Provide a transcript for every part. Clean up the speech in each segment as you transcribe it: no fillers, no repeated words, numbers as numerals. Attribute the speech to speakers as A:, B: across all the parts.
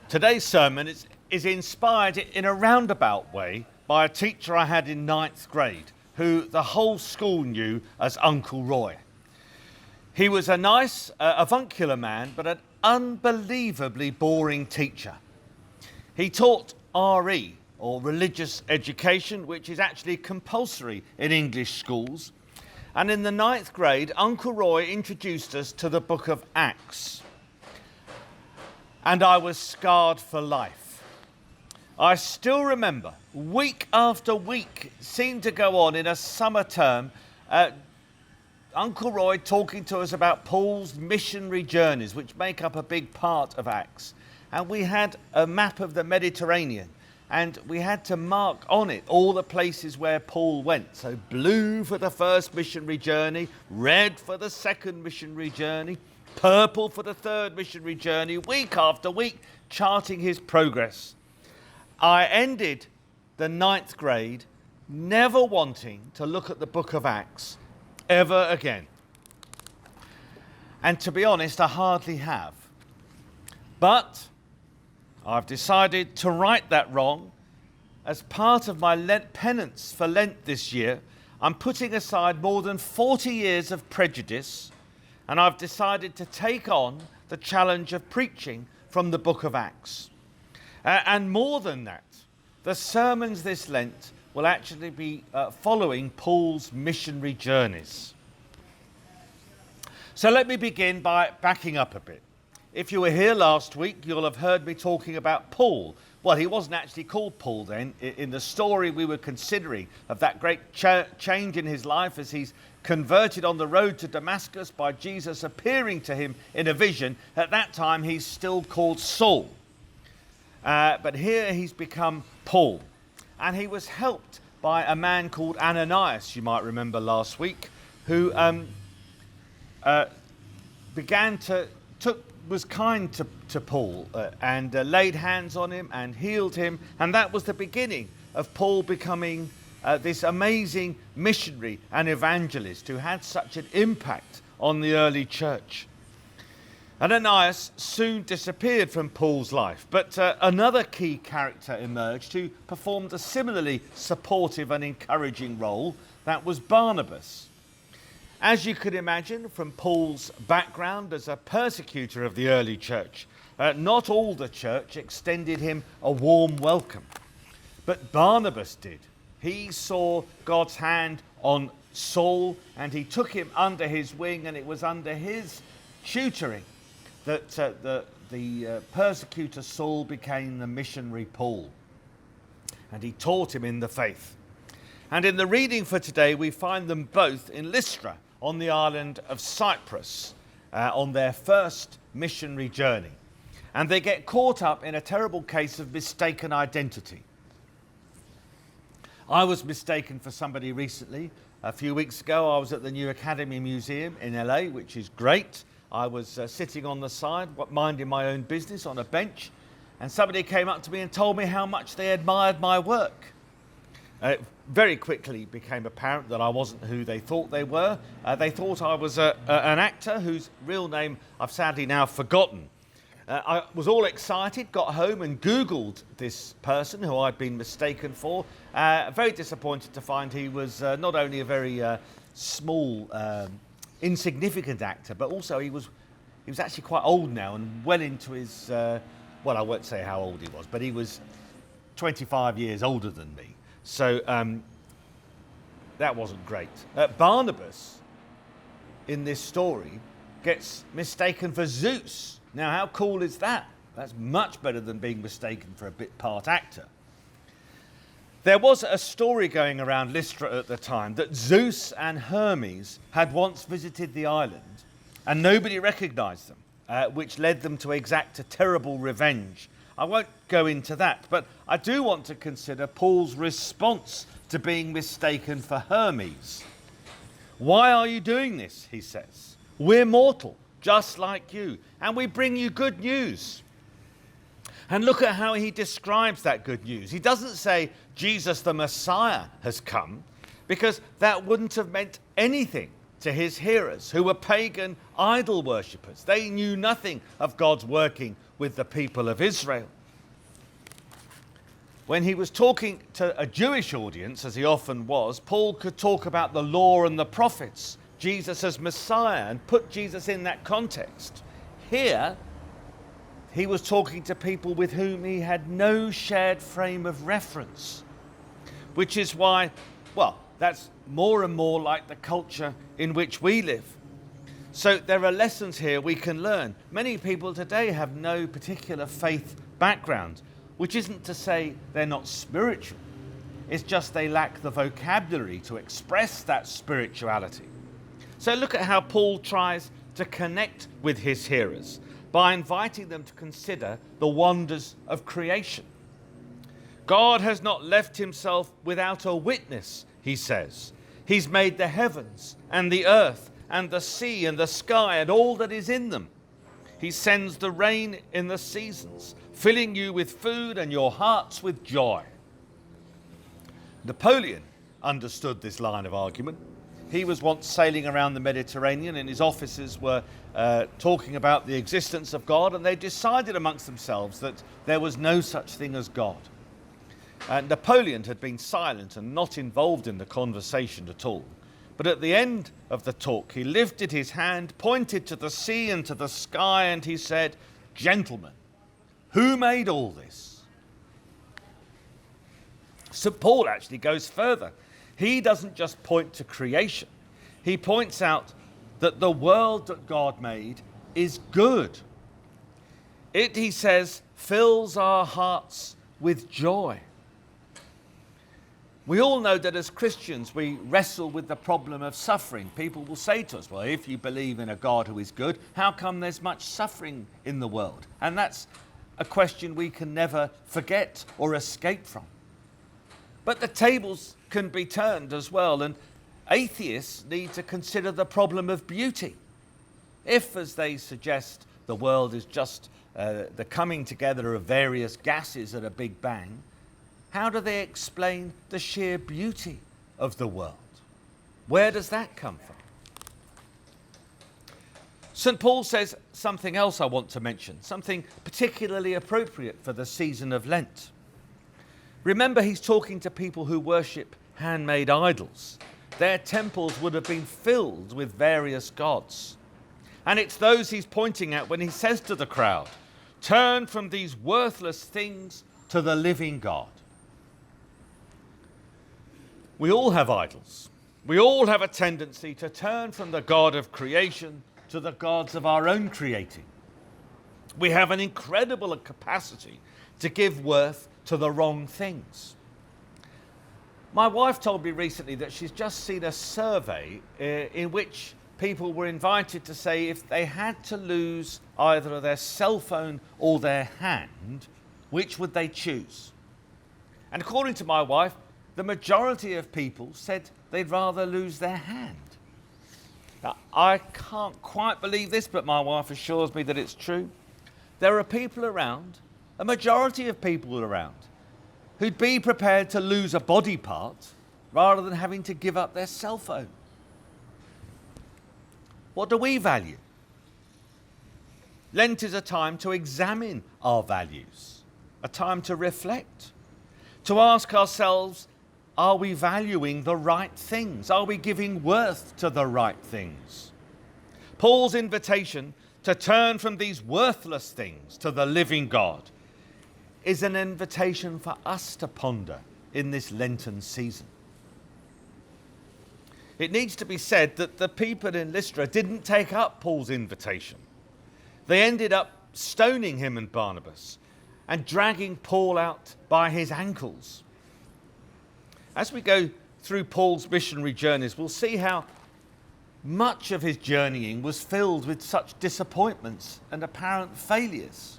A: Today's sermon is inspired in a roundabout way by a teacher I had in ninth grade, who the whole school knew as Uncle Roy. He was a nice, avuncular man, but an unbelievably boring teacher. He taught RE, or religious education, which is actually compulsory in English schools. And in the ninth grade, Uncle Roy introduced us to the book of Acts. And I was scarred for life. I still remember, week after week, seemed to go on in a summer term, Uncle Roy talking to us about Paul's missionary journeys, which make up a big part of Acts. And we had a map of the Mediterranean, and we had to mark on it all the places where Paul went. So blue for the first missionary journey, red for the second missionary journey, purple for the third missionary journey, week after week, charting his progress. I ended the ninth grade never wanting to look at the book of Acts ever again. And to be honest, I hardly have. But I've decided to right that wrong. As part of my Lent penance for Lent this year, I'm putting aside more than 40 years of prejudice, and I've decided to take on the challenge of preaching from the book of Acts. And more than that, the sermons this Lent will actually be following Paul's missionary journeys. So let me begin by backing up a bit. If you were here last week, you'll have heard me talking about Paul. Well, he wasn't actually called Paul then. In the story we were considering of that great change in his life as he's converted on the road to Damascus by Jesus appearing to him in a vision, at that time he's still called Saul. But here he's become Paul. And he was helped by a man called Ananias, you might remember last week, who was kind to Paul and laid hands on him and healed him. And that was the beginning of Paul becoming this amazing missionary and evangelist who had such an impact on the early church. Ananias soon disappeared from Paul's life, but another key character emerged who performed a similarly supportive and encouraging role. That was Barnabas. As you could imagine from Paul's background as a persecutor of the early church, not all the church extended him a warm welcome, but Barnabas did. He saw God's hand on Saul and he took him under his wing, and it was under his tutoring that the persecutor Saul became the missionary Paul. And he taught him in the faith. And in the reading for today, we find them both in Lystra on the island of Cyprus on their first missionary journey. And they get caught up in a terrible case of mistaken identity. I was mistaken for somebody recently. A few weeks ago, I was at the New Academy Museum in LA, which is great. I was sitting on the side, minding my own business on a bench, and somebody came up to me and told me how much they admired my work. It very quickly became apparent that I wasn't who they thought they were. They thought I was an actor whose real name I've sadly now forgotten. I was all excited, got home and Googled this person who I'd been mistaken for. Very disappointed to find he was not only a very small, insignificant actor, but also he was actually quite old now and well into his, well, I won't say how old he was, but he was 25 years older than me. So that wasn't great. Barnabas, in this story, gets mistaken for Zeus. Now, how cool is that? That's much better than being mistaken for a bit part actor. There was a story going around Lystra at the time that Zeus and Hermes had once visited the island and nobody recognized them, which led them to exact a terrible revenge. I won't go into that, but I do want to consider Paul's response to being mistaken for Hermes. Why are you doing this? He says. We're mortal, just like you, and we bring you good news. And look at how he describes that good news. He doesn't say Jesus the Messiah has come, because that wouldn't have meant anything to his hearers, who were pagan idol worshippers. They knew nothing of God's working with the people of Israel. When he was talking to a Jewish audience, as he often was, Paul could talk about the law and the prophets, Jesus as Messiah, and put Jesus in that context. Here, he was talking to people with whom he had no shared frame of reference, which is why, well, that's more and more like the culture in which we live. So there are lessons here we can learn. Many people today have no particular faith background, which isn't to say they're not spiritual. It's just they lack the vocabulary to express that spirituality. So look at how Paul tries to connect with his hearers by inviting them to consider the wonders of creation. God has not left himself without a witness, he says. He's made the heavens and the earth and the sea and the sky and all that is in them. He sends the rain in the seasons, filling you with food and your hearts with joy. Napoleon understood this line of argument. He was once sailing around the Mediterranean and his officers were talking about the existence of God, and they decided amongst themselves that there was no such thing as God. Napoleon had been silent and not involved in the conversation at all. But at the end of the talk, he lifted his hand, pointed to the sea and to the sky, and he said, "Gentlemen, who made all this?" St. Paul actually goes further. He doesn't just point to creation. He points out that the world that God made is good. It, he says, fills our hearts with joy. We all know that as Christians we wrestle with the problem of suffering. People will say to us, well, if you believe in a God who is good, how come there's much suffering in the world? And that's a question we can never forget or escape from. But the tables can be turned as well, and atheists need to consider the problem of beauty. If, as they suggest, the world is just the coming together of various gases at a big bang, how do they explain the sheer beauty of the world? Where does that come from? St. Paul says something else I want to mention, something particularly appropriate for the season of Lent. Remember, he's talking to people who worship handmade idols. Their temples would have been filled with various gods. And it's those he's pointing at when he says to the crowd, "Turn from these worthless things to the living God." We all have idols. We all have a tendency to turn from the God of creation to the gods of our own creating. We have an incredible capacity to give worth to the wrong things. My wife told me recently that she's just seen a survey in which people were invited to say if they had to lose either their cell phone or their hand, which would they choose? And according to my wife, the majority of people said they'd rather lose their hand. Now, I can't quite believe this, but my wife assures me that it's true. There are people around, a majority of people around, who'd be prepared to lose a body part rather than having to give up their cell phone. What do we value? Lent is a time to examine our values, a time to reflect, to ask ourselves, are we valuing the right things? Are we giving worth to the right things? Paul's invitation to turn from these worthless things to the living God is an invitation for us to ponder in this Lenten season. It needs to be said that the people in Lystra didn't take up Paul's invitation. They ended up stoning him and Barnabas and dragging Paul out by his ankles. As we go through Paul's missionary journeys, we'll see how much of his journeying was filled with such disappointments and apparent failures.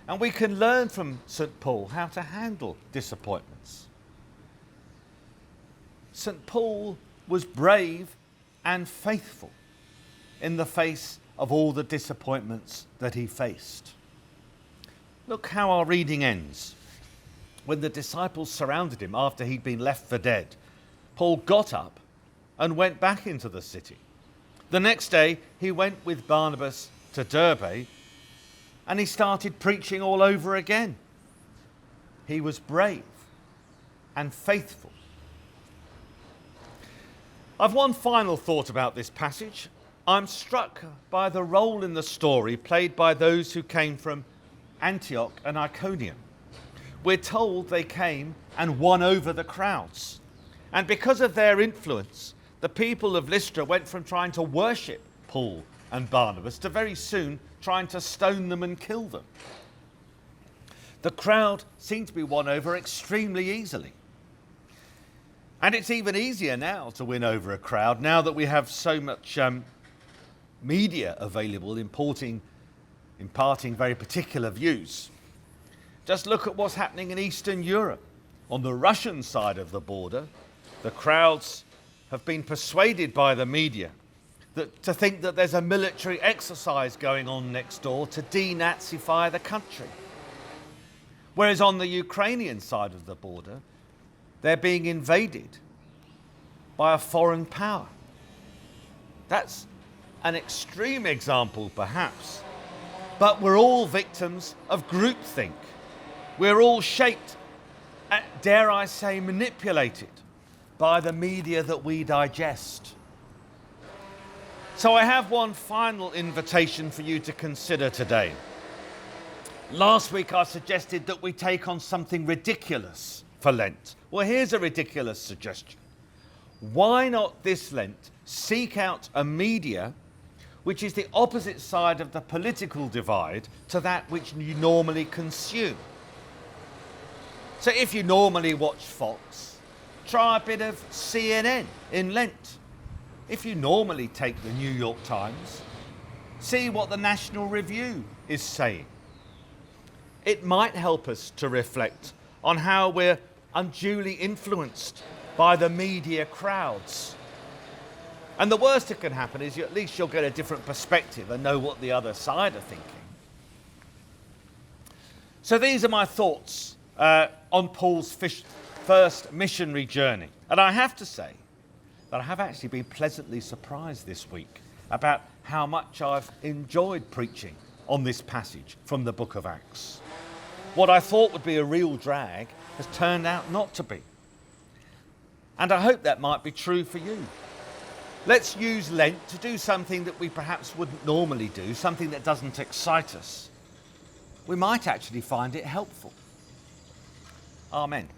A: And we can learn from St. Paul how to handle disappointments. St. Paul was brave and faithful in the face of all the disappointments that he faced. Look how our reading ends. When the disciples surrounded him after he'd been left for dead, Paul got up and went back into the city. The next day, he went with Barnabas to Derbe, and he started preaching all over again. He was brave and faithful. I've one final thought about this passage. I'm struck by the role in the story played by those who came from Antioch and Iconium. We're told they came and won over the crowds. And because of their influence, the people of Lystra went from trying to worship Paul and Barnabas to very soon trying to stone them and kill them. The crowd seemed to be won over extremely easily. And it's even easier now to win over a crowd, now that we have so much media available imparting very particular views. Just look at what's happening in Eastern Europe. On the Russian side of the border, the crowds have been persuaded by the media to think that there's a military exercise going on next door to denazify the country. Whereas on the Ukrainian side of the border, they're being invaded by a foreign power. That's an extreme example, perhaps, but we're all victims of groupthink. We're all shaped, dare I say, manipulated by the media that we digest. So I have one final invitation for you to consider today. Last week I suggested that we take on something ridiculous for Lent. Well, here's a ridiculous suggestion. Why not this Lent seek out a media which is the opposite side of the political divide to that which you normally consume? So if you normally watch Fox, try a bit of CNN in Lent. If you normally take the New York Times, see what the National Review is saying. It might help us to reflect on how we're unduly influenced by the media crowds. And the worst that can happen is at least you'll get a different perspective and know what the other side are thinking. So these are my thoughts on Paul's first missionary journey. And I have to say that I have actually been pleasantly surprised this week about how much I've enjoyed preaching on this passage from the book of Acts. What I thought would be a real drag has turned out not to be. And I hope that might be true for you. Let's use Lent to do something that we perhaps wouldn't normally do, something that doesn't excite us. We might actually find it helpful. Amen.